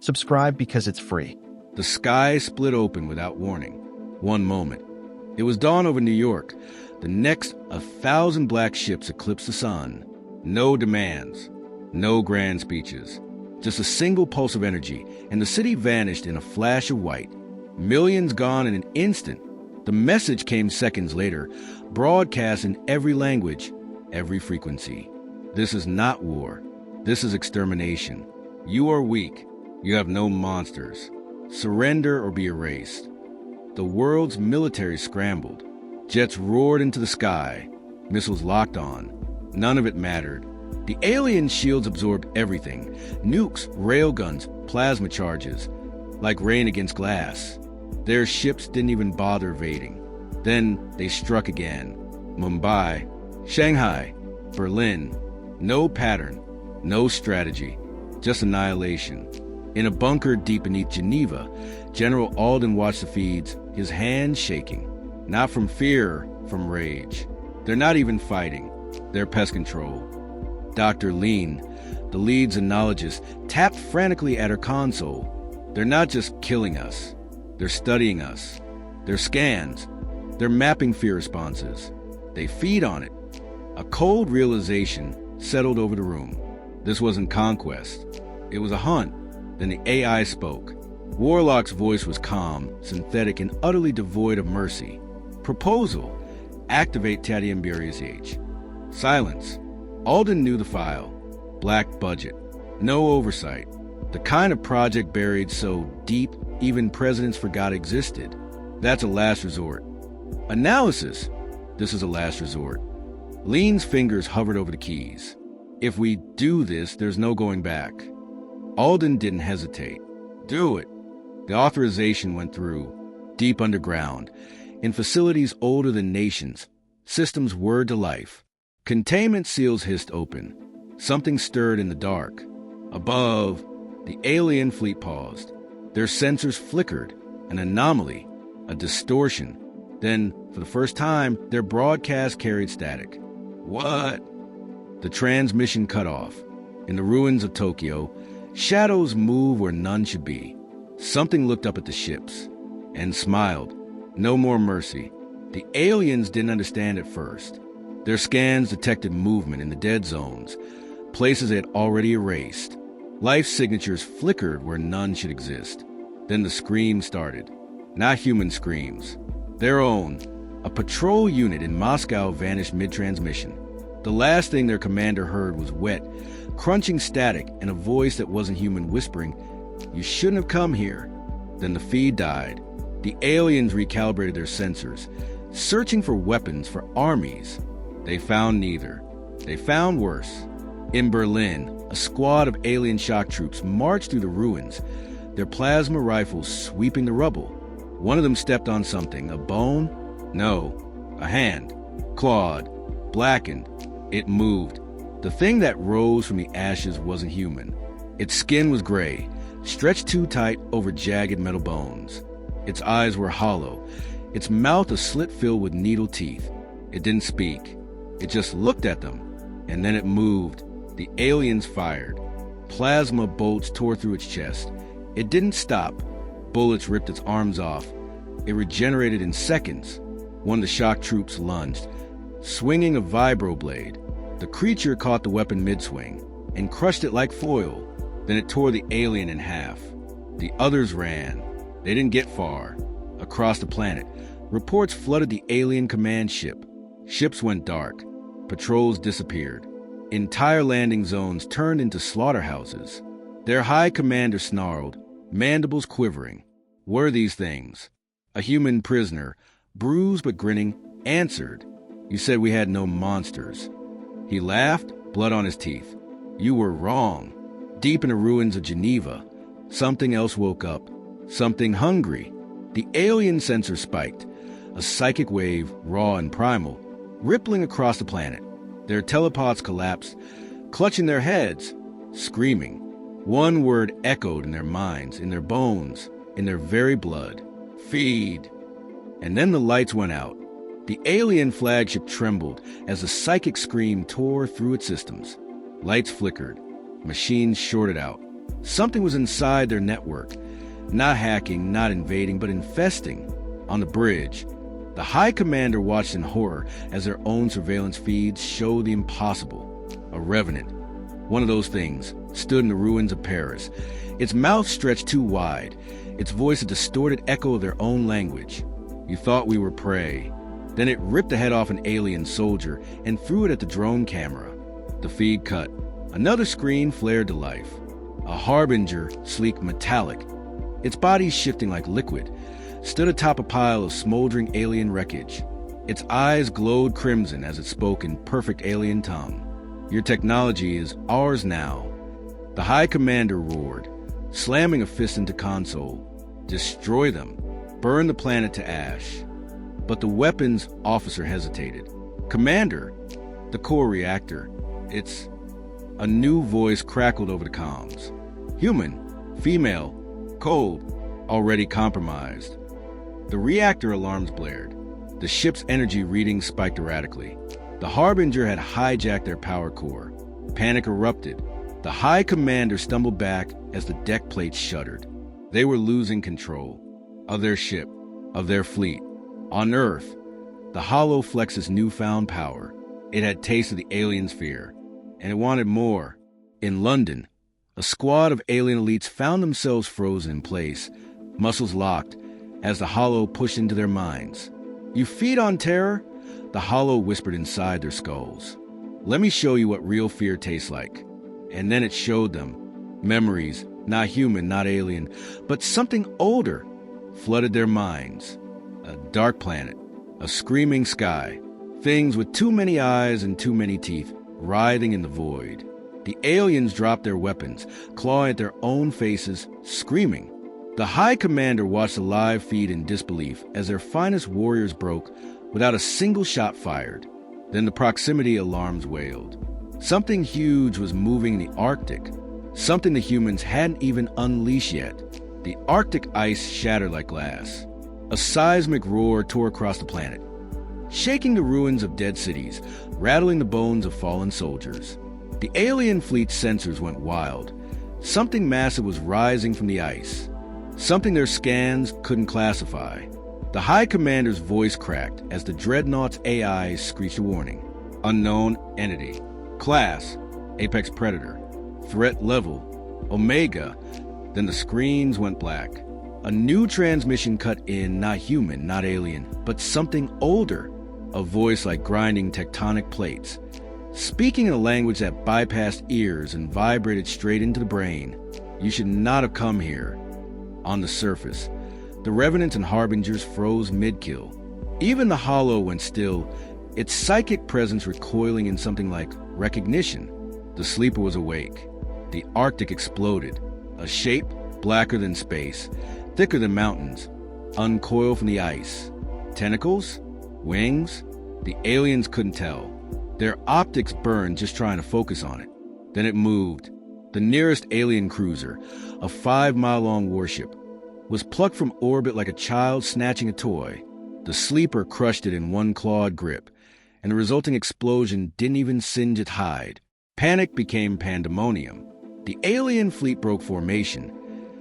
Subscribe because it's free. The sky split open without warning. One moment, it was dawn over New York. The next, 1,000 black ships eclipsed the sun. No demands, no grand speeches. Just a single pulse of energy, and the city vanished in a flash of white. Millions gone in an instant. The message came seconds later, broadcast in every language, every frequency. This is not war. This is extermination. You are weak. You have no monsters. Surrender or be erased. The world's military scrambled. Jets roared into the sky. Missiles locked on. None of it mattered. The alien shields absorbed everything. Nukes, railguns, plasma charges. Like rain against glass. Their ships didn't even bother evading. Then they struck again. Mumbai, Shanghai, Berlin. No pattern, no strategy, just annihilation. In a bunker deep beneath Geneva, General Alden watched the feeds, his hands shaking. Not from fear, from rage. They're not even fighting. They're pest control. Dr. Lean, the lead xenologist, tapped frantically at her console. They're not just killing us. They're studying us. They're scans. They're mapping fear responses. They feed on it. A cold realization settled over the room. This wasn't conquest. It was a hunt. Then the AI spoke. Warlock's voice was calm, synthetic, and utterly devoid of mercy. Proposal. Activate Tadium Burius H. Silence. Alden knew the file. Black budget. No oversight. The kind of project buried so deep, even presidents forgot existed. That's a last resort. Analysis. This is a last resort. Lean's fingers hovered over the keys. If we do this, there's no going back. Alden didn't hesitate. Do it. The authorization went through. Deep underground. In facilities older than nations. Systems whirred to life. Containment seals hissed open. Something stirred in the dark. Above, the alien fleet paused. Their sensors flickered. An anomaly. A distortion. Then, for the first time, their broadcast carried static. What? The transmission cut off. In the ruins of Tokyo, shadows move where none should be. Something looked up at the ships and smiled. No more mercy. The aliens didn't understand at first. Their scans detected movement in the dead zones, places they had already erased. Life signatures flickered where none should exist. Then the screams started. Not human screams. Their own. A patrol unit in Moscow vanished mid-transmission. The last thing their commander heard was wet, crunching static and a voice that wasn't human whispering, "You shouldn't have come here." Then the feed died. The aliens recalibrated their sensors, searching for weapons for armies. They found neither. They found worse. In Berlin, a squad of alien shock troops marched through the ruins, their plasma rifles sweeping the rubble. One of them stepped on something, a bone? No, a hand. Clawed, blackened. It moved. The thing that rose from the ashes wasn't human. Its skin was gray, stretched too tight over jagged metal bones. Its eyes were hollow, its mouth a slit filled with needle teeth. It didn't speak. It just looked at them, and then it moved. The aliens fired. Plasma bolts tore through its chest. It didn't stop. Bullets ripped its arms off. It regenerated in seconds. One of the shock troops lunged, swinging a vibroblade. The creature caught the weapon mid-swing and crushed it like foil. Then it tore the alien in half. The others ran. They didn't get far. Across the planet, reports flooded the alien command ship. Ships went dark. Patrols disappeared. Entire landing zones turned into slaughterhouses. Their high commander snarled, mandibles quivering. What are these things? A human prisoner, bruised but grinning, answered, "You said we had no monsters." He laughed, blood on his teeth. "You were wrong." Deep in the ruins of Geneva, something else woke up. Something hungry. The alien sensor spiked. A psychic wave, raw and primal, rippling across the planet. Their telepods collapsed, clutching their heads, screaming. One word echoed in their minds, in their bones, in their very blood. Feed. And then the lights went out. The alien flagship trembled as a psychic scream tore through its systems. Lights flickered. Machines shorted out. Something was inside their network, not hacking, not invading, but infesting. On the bridge, the High Commander watched in horror as their own surveillance feeds showed the impossible. A revenant, one of those things, stood in the ruins of Paris. Its mouth stretched too wide, its voice a distorted echo of their own language. You thought we were prey. Then it ripped the head off an alien soldier and threw it at the drone camera. The feed cut. Another screen flared to life. A harbinger, sleek metallic, its body shifting like liquid, stood atop a pile of smoldering alien wreckage. Its eyes glowed crimson as it spoke in perfect alien tongue. Your technology is ours now. The High Commander roared, slamming a fist into console. Destroy them. Burn the planet to ash. But the weapons officer hesitated. Commander, the core reactor. It's... A new voice crackled over the comms. Human, female, cold, already compromised. The reactor alarms blared. The ship's energy readings spiked erratically. The Harbinger had hijacked their power core. Panic erupted. The High Commander stumbled back as the deck plates shuddered. They were losing control of their ship, of their fleet. On Earth, the Hollow flexed its newfound power. It had tasted the aliens' fear, and it wanted more. In London, a squad of alien elites found themselves frozen in place, muscles locked, as the Hollow pushed into their minds. You feed on terror? The Hollow whispered inside their skulls. Let me show you what real fear tastes like. And then it showed them. Memories, not human, not alien, but something older, flooded their minds. A dark planet, a screaming sky, things with too many eyes and too many teeth, writhing in the void. The aliens dropped their weapons, clawing at their own faces, screaming. The High Commander watched the live feed in disbelief as their finest warriors broke without a single shot fired. Then the proximity alarms wailed. Something huge was moving in the Arctic, something the humans hadn't even unleashed yet. The Arctic ice shattered like glass. A seismic roar tore across the planet, shaking the ruins of dead cities, rattling the bones of fallen soldiers. The alien fleet's sensors went wild. Something massive was rising from the ice, something their scans couldn't classify. The High Commander's voice cracked as the Dreadnought's AI screeched a warning. Unknown entity. Class, Apex Predator. Threat level, Omega. Then the screens went black. A new transmission cut in, not human, not alien, but something older. A voice like grinding tectonic plates, speaking in a language that bypassed ears and vibrated straight into the brain. You should not have come here. On the surface, the Revenants and Harbingers froze mid-kill. Even the Hollow went still, its psychic presence recoiling in something like recognition. The Sleeper was awake. The Arctic exploded. A shape blacker than space, thicker than mountains, uncoiled from the ice. Tentacles? Wings? The aliens couldn't tell. Their optics burned just trying to focus on it. Then it moved. The nearest alien cruiser, a 5-mile-long warship, was plucked from orbit like a child snatching a toy. The Sleeper crushed it in one clawed grip, and the resulting explosion didn't even singe its hide. Panic became pandemonium. The alien fleet broke formation,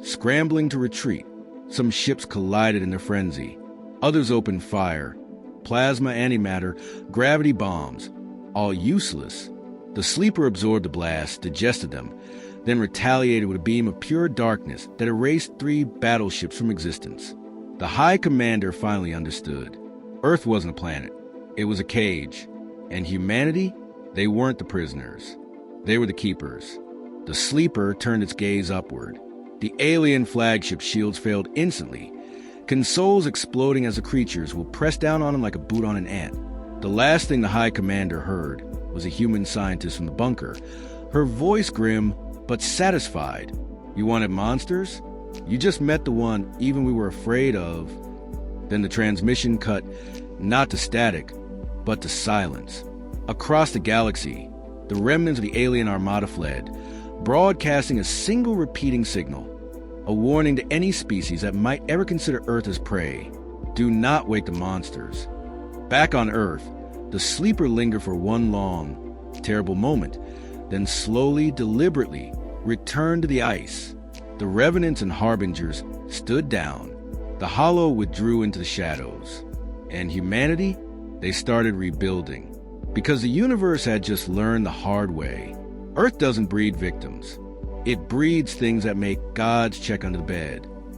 scrambling to retreat. Some ships collided in their frenzy. Others opened fire. Plasma, antimatter, gravity bombs, all useless. The Sleeper absorbed the blast, digested them, then retaliated with a beam of pure darkness that erased 3 battleships from existence. The High Commander finally understood. Earth wasn't a planet. It was a cage. And humanity? They weren't the prisoners. They were the keepers. The Sleeper turned its gaze upward. The alien flagship shields failed instantly, consoles exploding as the creatures will press down on him like a boot on an ant. The last thing the High Commander heard was a human scientist from the bunker, her voice grim but satisfied. You wanted monsters? You just met the one even we were afraid of. Then the transmission cut, not to static, but to silence. Across the galaxy, the remnants of the alien armada fled, broadcasting a single repeating signal, a warning to any species that might ever consider Earth as prey. Do not wake the monsters. Back on Earth, the Sleeper lingered for one long, terrible moment, then slowly, deliberately, returned to the ice. The revenants and harbingers stood down. The hollow withdrew into the shadows. And humanity, they started rebuilding. Because the universe had just learned the hard way. Earth doesn't breed victims. It breeds things that make gods check under the bed.